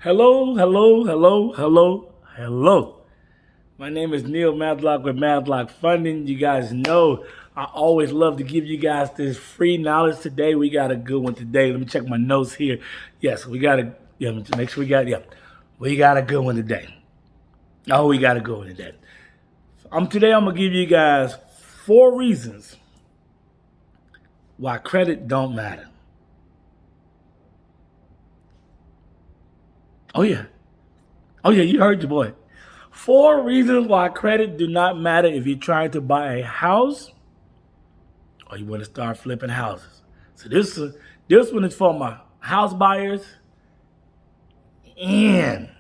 Hello, hello, hello, hello, hello. My name is Neil Madlock with Madlock Funding. You guys know I always love to give you guys this free knowledge. Today we got a good one today. Let me check my notes here. Yes, we got a make sure we got a good one today. Oh, we got a good one today. Today I'm gonna give you guys 4 reasons why credit don't matter. Oh yeah. Oh yeah, you heard your boy. 4 reasons why credit do not matter if you're trying to buy a house or you want to start flipping houses. So this one is for my house buyers and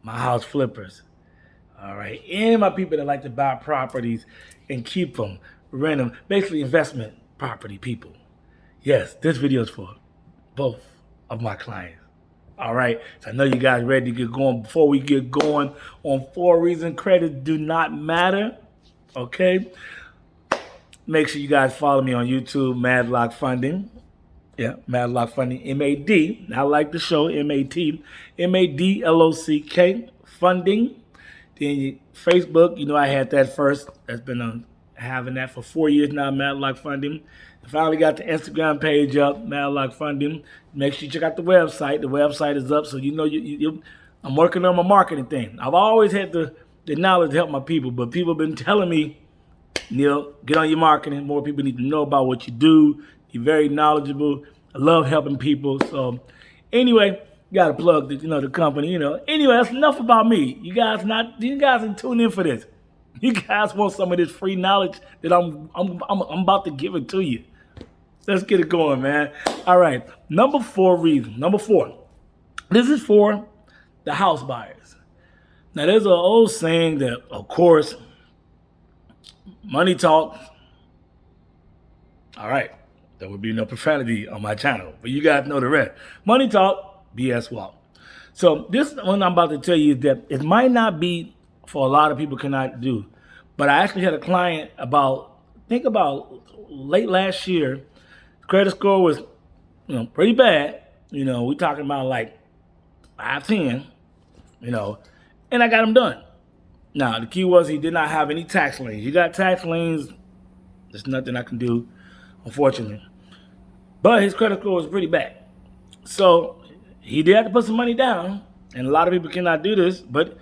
my house flippers. All right, and my people that like to buy properties and keep them, rent them, basically investment property people. Yes, this video is for both of my clients. All right, so I know you guys ready to get going. Before we get going on 4 reasons credit do not matter, okay? Make sure you guys follow me on YouTube, Madlock Funding. Yeah, Madlock Funding, M-A-D, not like the show, M-A-T, M-A-D-L-O-C-K, Funding. Then Facebook, you know I had that first. That's been having that for 4 years now, Madlock Funding. I finally got the Instagram page up, Madlock Funding. Make sure you check out the website. The website is up, so you know I'm working on my marketing thing. I've always had the knowledge to help my people, but people have been telling me, Neil, get on your marketing. More people need to know about what you do. You're very knowledgeable. I love helping people. So anyway, gotta plug the company. Anyway, that's enough about me. You guys didn't tune in for this. You guys want some of this free knowledge that I'm about to give it to you. Let's get it going, man. All right. Number 4 reason. Number 4. This is for the house buyers. Now, there's an old saying that, of course, money talks. All right. There would be no profanity on my channel, but you guys know the rest. Money talk, BS walk. So this one I'm about to tell you is that it might not be for a lot of people cannot do, but I actually had a client about late last year. Credit score was, pretty bad. We talking about like 510, and I got him done. Now, the key was he did not have any tax liens. You got tax liens, there's nothing I can do, unfortunately. But his credit score was pretty bad. So he did have to put some money down, and a lot of people cannot do this, but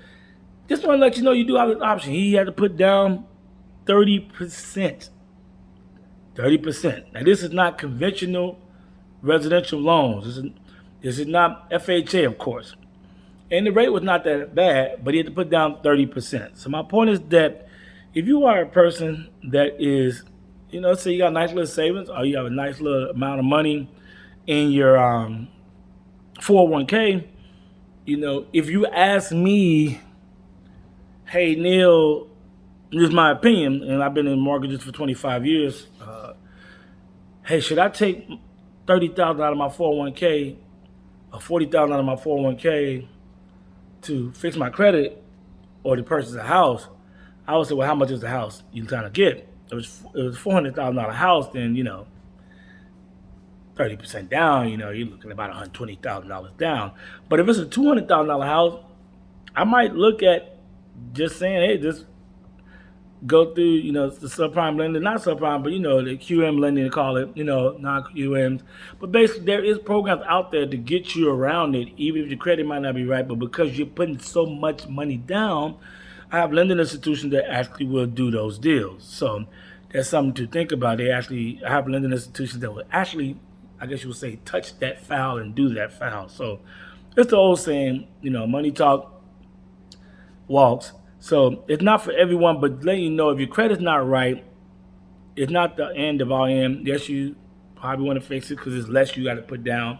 just want to let you know you do have an option. He had to put down 30%. 30%. Now, this is not conventional residential loans. This is not FHA, of course. And the rate was not that bad, but he had to put down 30%. So my point is that if you are a person that is, say you got a nice little savings or you have a nice little amount of money in your 401k, if you ask me, hey, Neil, this is my opinion, and I've been in mortgages for 25 years. Hey, should I take $30,000 out of my 401k or $40,000 out of my 401k to fix my credit or to purchase a house? I would say, well, how much is the house you're trying to get? It was $400,000 house, then 30% down. You're looking at about $120,000 down. But if it's a $200,000 house, I might look at just saying, hey, just go through, the subprime lending, not subprime, but the QM lending, they call it, non-QMs. But basically, there is programs out there to get you around it, even if your credit might not be right. But because you're putting so much money down, I have lending institutions that actually will do those deals. So that's something to think about. I have lending institutions that will actually, I guess you would say, touch that file and do that file. So it's the old saying, money talk walks. So it's not for everyone, but letting you know if your credit's not right, it's not the end of all end. Yes, you probably want to fix it because it's less you got to put down.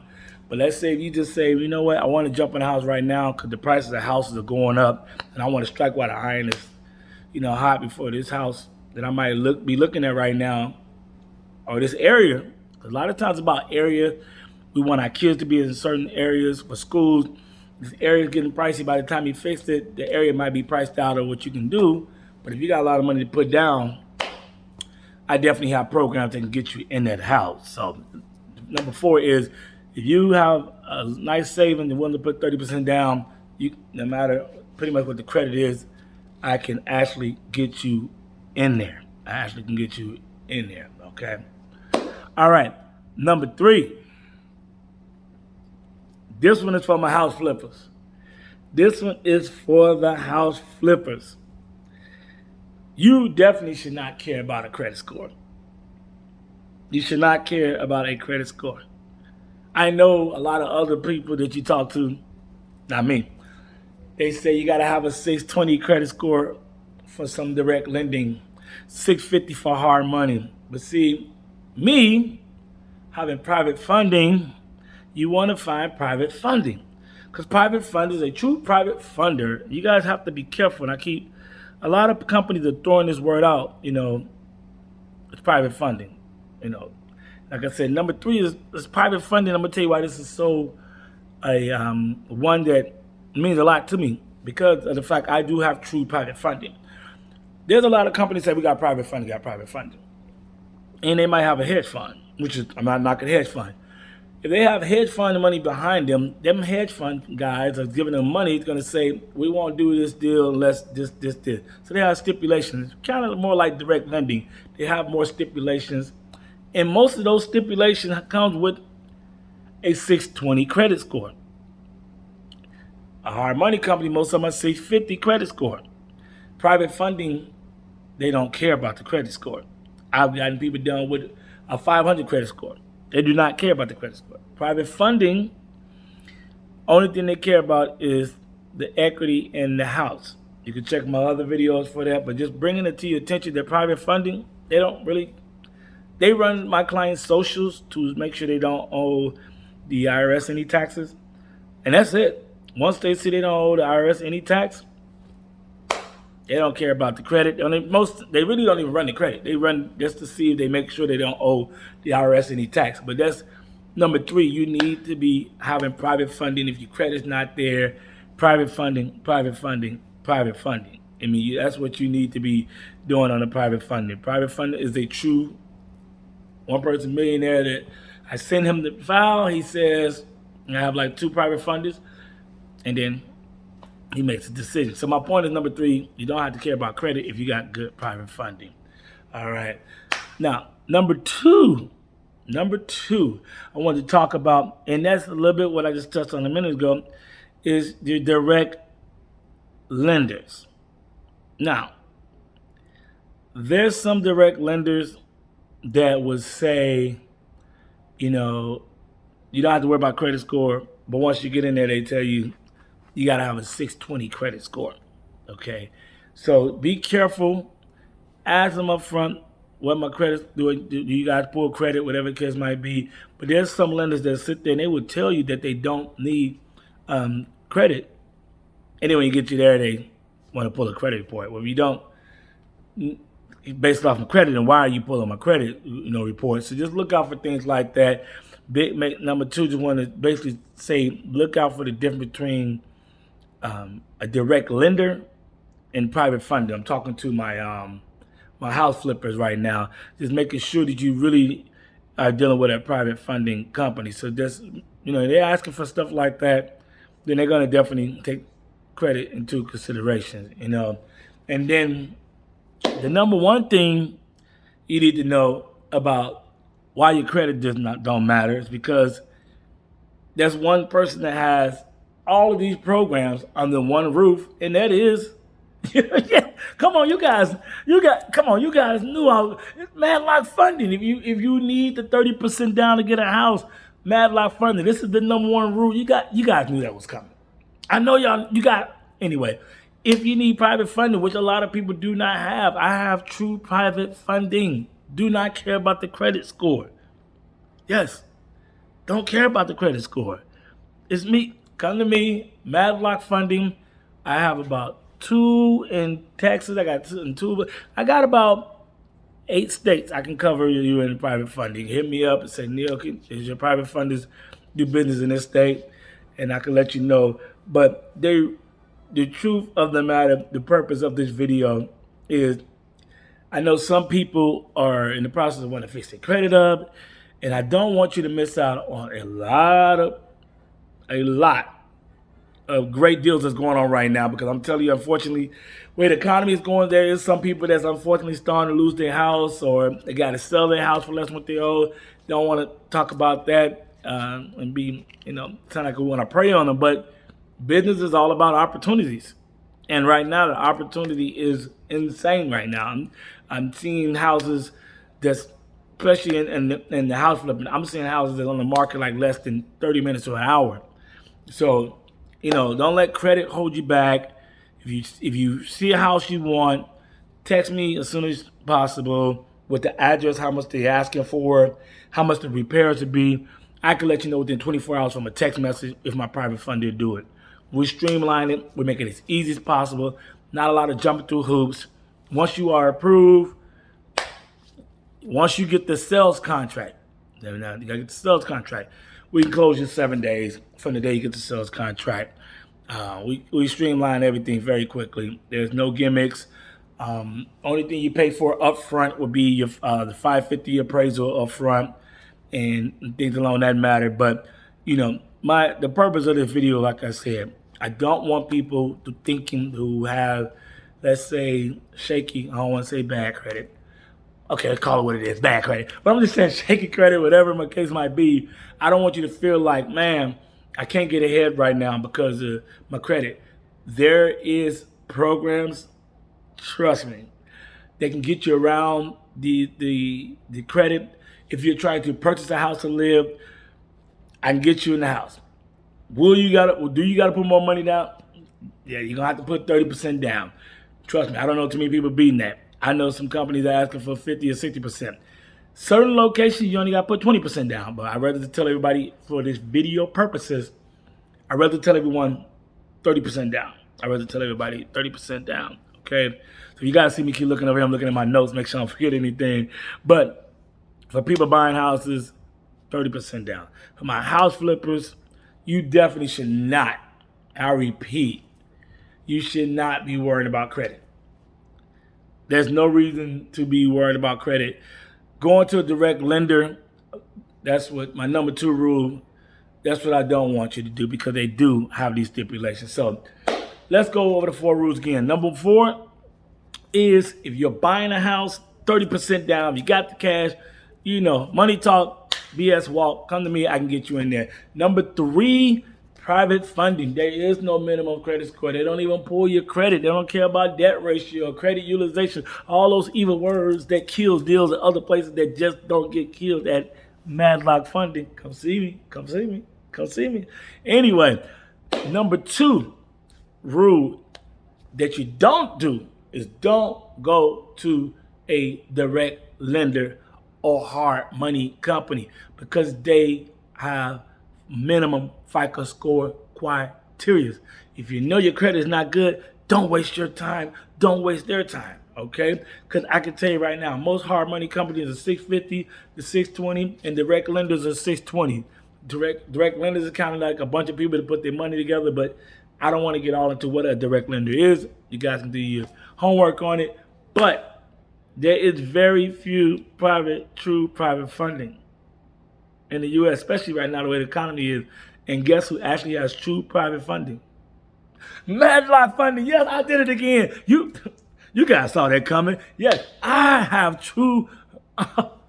But let's say if you just say, you know what, I want to jump in the house right now because the prices of houses are going up, and I want to strike while the iron is, hot before this house that I might be looking at right now, or this area. A lot of times about area, we want our kids to be in certain areas for schools. This area is getting pricey. By the time you fix it, the area might be priced out of what you can do. But if you got a lot of money to put down, I definitely have programs that can get you in that house. So number 4 is If you have a nice savings and willing to put 30% down, you no matter pretty much what the credit is, I can actually get you in there. I actually can get you in there. Okay. All right. Number 3. This one is for my house flippers. This one is for the house flippers. You definitely should not care about a credit score. You should not care about a credit score. I know a lot of other people that you talk to, not me, they say you got to have a 620 credit score for some direct lending, 650 for hard money. But see, me having private funding, you want to find private funding. Because private funders, a true private funder, you guys have to be careful. And a lot of companies are throwing this word out, it's private funding. Like I said, number 3 is private funding. I'm going to tell you why this is so one that means a lot to me, because of the fact I do have true private funding. There's a lot of companies that we got private funding, and they might have a hedge fund, which is, I'm not knocking hedge fund. If they have hedge fund money behind them hedge fund guys are giving them money. It's going to say, we won't do this deal unless this. So they have stipulations, kind of more like direct lending. They have more stipulations, and most of those stipulations comes with a 620 credit score. A hard money company, most of them are 650 credit score. Private funding, they don't care about the credit score. I've gotten people done with a 500 credit score. They do not care about the credit score. Private funding, only thing they care about is the equity in the house. You can check my other videos for that, but just bringing it to your attention that private funding, they run my clients' socials to make sure they don't owe the IRS any taxes. And that's it. Once they see they don't owe the IRS any tax, they don't care about the credit. They really don't even run the credit. They run just to see if they make sure they don't owe the IRS any tax. But that's number 3. You need to be having private funding. If your credit's not there, private funding. I mean, that's what you need to be doing on the private funding. Private funding is a true one-person millionaire that I send him the file. He says, I have like 2 private funders, and then he makes a decision. So my point is number 3, you don't have to care about credit if you got good private funding. All right. Now, number two, I wanted to talk about, and that's a little bit what I just touched on a minute ago, is the direct lenders. Now, there's some direct lenders that would say, you don't have to worry about credit score, but once you get in there, they tell you, you got to have a 620 credit score, okay? So be careful. Ask them up front, what my credit, do you guys pull credit, whatever the case might be. But there's some lenders that sit there and they would tell you that they don't need credit. And then when you get you there, they want to pull a credit report. Well, if you don't, based off of credit, and why are you pulling my credit report? So just look out for things like that. Number 2, just want to basically say, look out for the difference between a direct lender and private funding. I'm talking to my my house flippers right now, just making sure that you really are dealing with a private funding company. So just, they're asking for stuff like that, then they're going to definitely take credit into consideration, And then the number 1 thing you need to know about why your credit don't matter is because there's one person that has all of these programs under one roof, and that is, come on, you guys knew how Madlock Funding. If you need the 30% down to get a house, Madlock Funding. This is the number 1 rule. You guys knew that was coming. I know anyway. If you need private funding, which a lot of people do not have, I have true private funding. Do not care about the credit score. Yes, don't care about the credit score. It's me. Come to me, Madlock Funding. I have about 2 in Texas. I got 2, but I got about 8 states I can cover you in private funding. Hit me up and say, Neil, is your private funders do business in this state? And I can let you know. But the truth of the matter, the purpose of this video is, I know some people are in the process of wanting to fix their credit up, And I don't want you to miss out on a lot of great deals that's going on right now, because I'm telling you, unfortunately, where the economy is going, there is some people that's unfortunately starting to lose their house, or they got to sell their house for less than what they owe. Don't want to talk about that and be, sound like we want to prey on them, but business is all about opportunities. And right now, the opportunity is insane right now. I'm seeing houses that's, especially in the house flipping, I'm seeing houses that's on the market like less than 30 minutes to an hour. So, don't let credit hold you back. If you see a house you want, text me as soon as possible with the address, how much they're asking for, how much the repairs would be. I can let you know within 24 hours from a text message if my private funder do it. We streamline it. We make it as easy as possible. Not a lot of jumping through hoops. Once you are approved, once you get the sales contract, you gotta get the sales contract. We can close you 7 days from the day you get the sales contract. We streamline everything very quickly. There's no gimmicks. Only thing you pay for up front would be your the 550 appraisal up front and things along that matter. But the purpose of this video, like I said, I don't want people to thinking who have, let's say, shaky, I don't want to say bad credit. Okay, let's call it what it is, bad credit. But I'm just saying shaky credit, whatever my case might be. I don't want you to feel like, man, I can't get ahead right now because of my credit. There is programs, trust me, that can get you around the credit. If you're trying to purchase a house to live, I can get you in the house. Do you gotta put more money down? Yeah, you're gonna have to put 30% down. Trust me, I don't know too many people beating that. I know some companies are asking for 50 or 60%. Certain locations, you only got to put 20% down. But I'd rather tell everybody, for this video purposes, I'd rather tell everyone 30% down. I'd rather tell everybody 30% down, okay? So you guys see me keep looking over here. I'm looking at my notes, make sure I don't forget anything. But for people buying houses, 30% down. For my house flippers, you definitely should not, I repeat, you should not be worried about credit. There's no reason to be worried about credit. Going to a direct lender, that's what my number 2 rule, that's what I don't want you to do, because they do have these stipulations. So let's go over the 4 rules again. Number 4 is, if you're buying a house, 30% down, you got the cash, money talk, BS walk, come to me, I can get you in there. Number 3, private funding. There is no minimum credit score. They don't even pull your credit. They don't care about debt ratio, credit utilization, all those evil words that kills deals at other places that just don't get killed at Madlock Funding. Come see me. Come see me. Come see me. Anyway, number 2 rule that you don't do is don't go to a direct lender or hard money company, because they have minimum FICO score criteria. If you know your credit is not good, don't waste your time. Don't waste their time, okay? Because I can tell you right now, most hard money companies are 650 to 620, and direct lenders are 620. Direct lenders are kind of like a bunch of people that put their money together, but I don't want to get all into what a direct lender is. You guys can do your homework on it. But there is very few true private funding in the U.S., especially right now the way the economy is. And guess who actually has true private funding? Madlock Funding. Yes, I did it again. You guys saw that coming. Yes, I have true.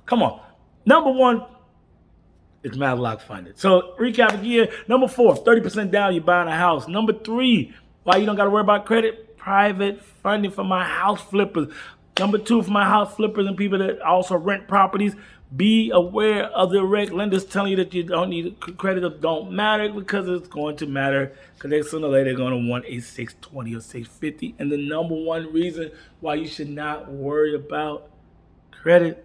Come on. Number 1 is Madlock Funding. So recap again. Number 4, 30% down, you're buying a house. Number 3, why you don't got to worry about credit? Private funding for my house flippers. Number 2, for my house flippers and people that also rent properties, be aware of the direct lenders telling you that you don't need credit or don't matter, because it's going to matter, because they sooner or later they're going to want a 620 or 650. And the number 1 reason why you should not worry about credit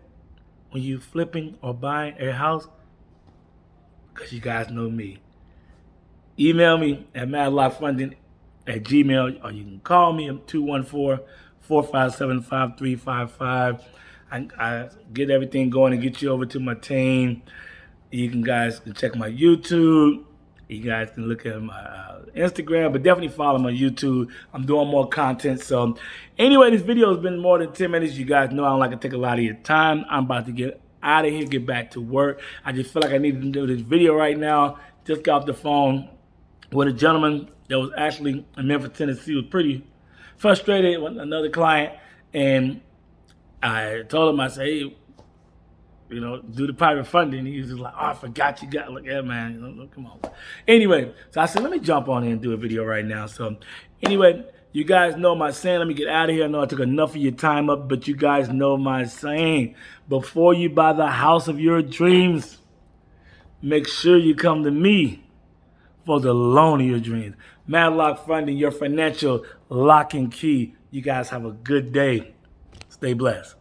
when you're flipping or buying a house, because you guys know me. Email me at madlockfunding@gmail, or you can call me at 214-457-5355. I get everything going and get you over to my team. Guys can check my YouTube. You guys can look at my Instagram, but definitely follow my YouTube. I'm doing more content. So anyway, this video has been more than 10 minutes. You guys know I don't like to take a lot of your time. I'm about to get out of here, get back to work. I just feel like I need to do this video right now. Just got off the phone with a gentleman that was actually in Memphis, Tennessee. He was pretty frustrated with another client, and I told him, I said, hey, do the private funding. He was just like, oh, I forgot you got, look, yeah, man, come on. Anyway, so I said, let me jump on in and do a video right now. So anyway, you guys know my saying. Let me get out of here. I know I took enough of your time up, but you guys know my saying. Before you buy the house of your dreams, make sure you come to me for the loan of your dreams. Madlock Funding, your financial lock and key. You guys have a good day. Stay blessed.